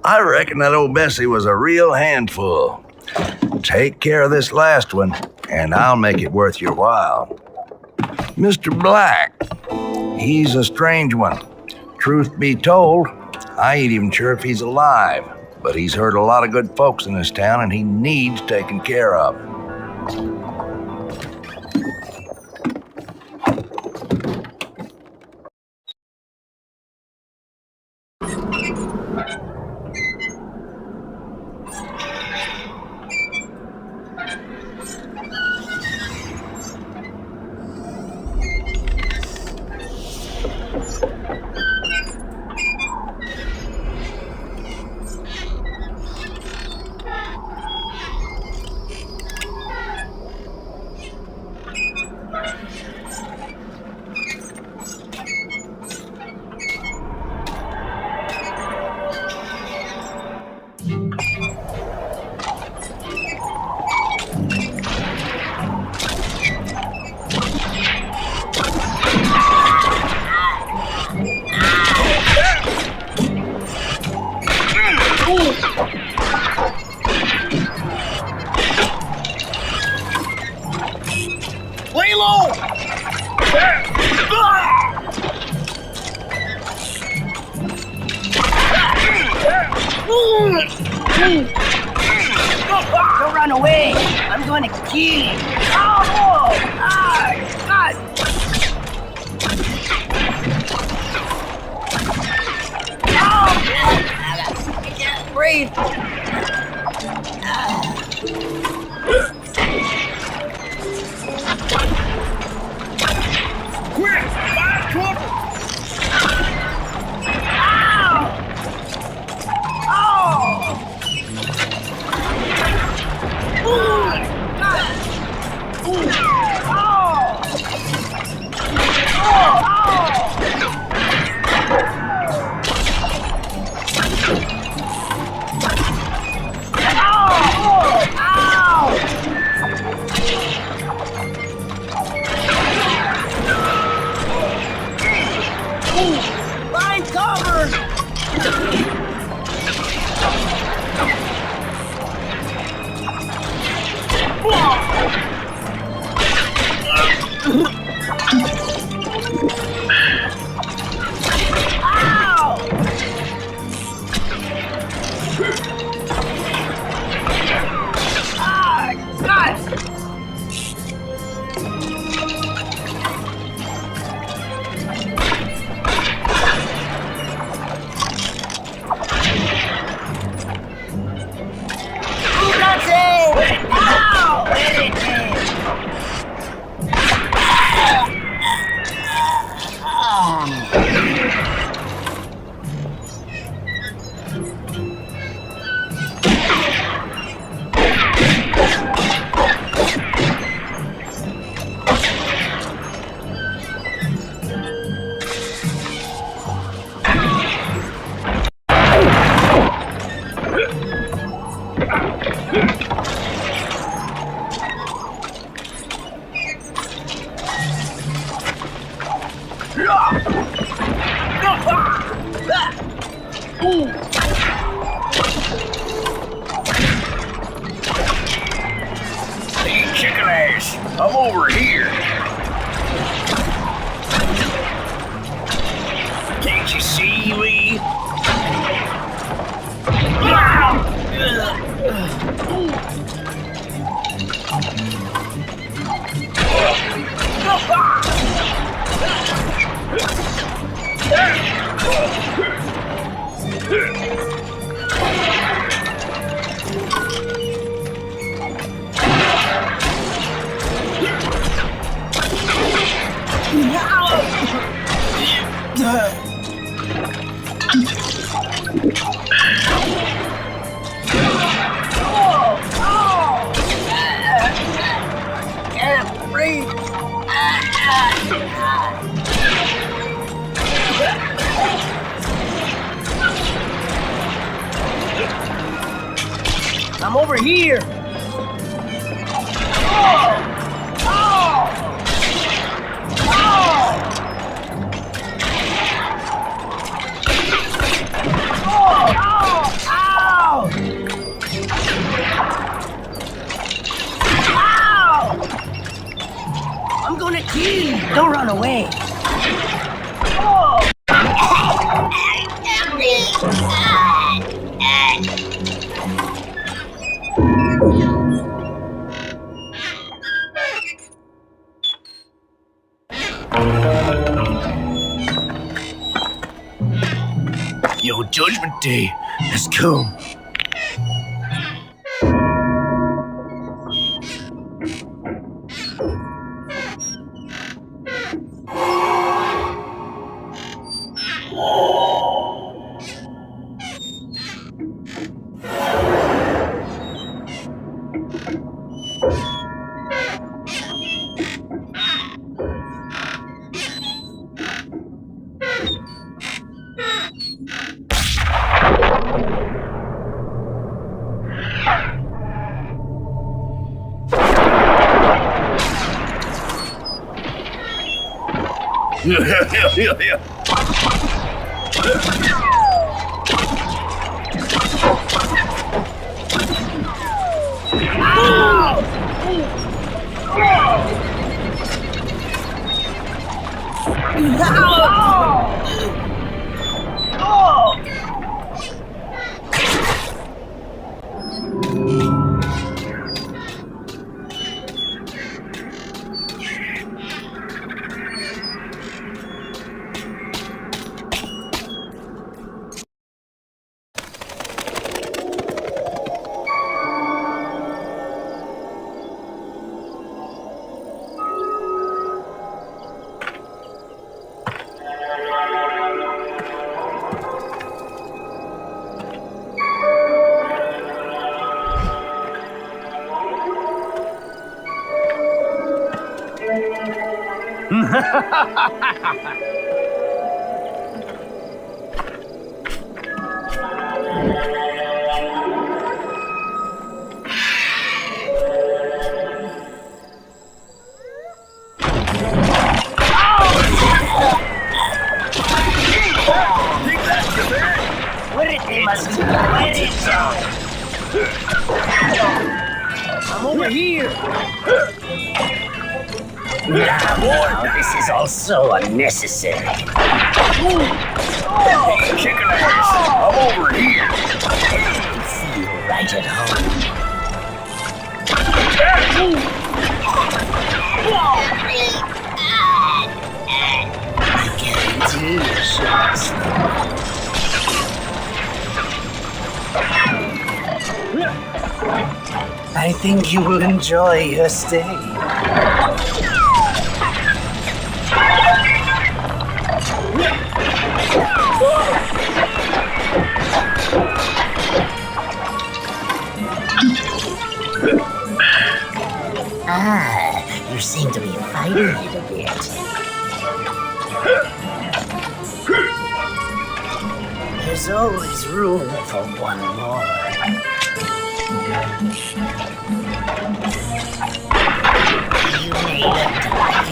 I reckon that old Bessie was a real handful. Take care of this last one, and I'll make it worth your while. Mr. Black, he's a strange one. Truth be told, I ain't even sure if he's alive, but he's hurt a lot of good folks in this town, and he needs taken care of. Don't run away! I'm going to kill you! Oh! Ah! God! Oh! I can't breathe! Quick! Find cover! Find cover! Hey, chicken ass, I'm over here. Can't you see me? Can't breathe! I'm over here! away. Oh! Your judgment day has come. Yeah. I'm over here. Now, this is all so unnecessary. Chicken ass. I'm over here. I feel right at home. I guarantee you should sleep. I think you will enjoy your stay. You seem to be fighting it a bit. There's always room for one more. You made a deal.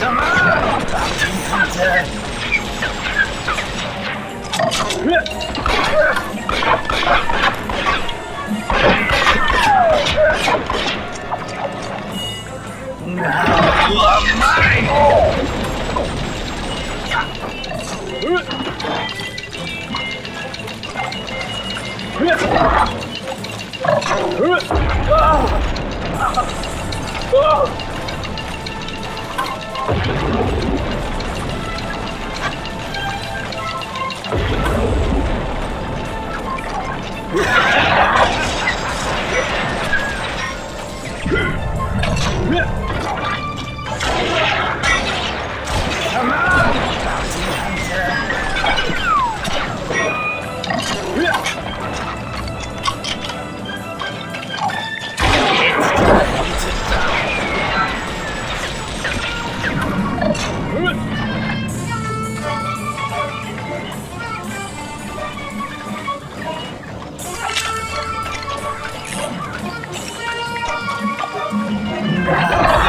Come on, bounty hunter. Now you are mine. Come on, bounty hunter. Now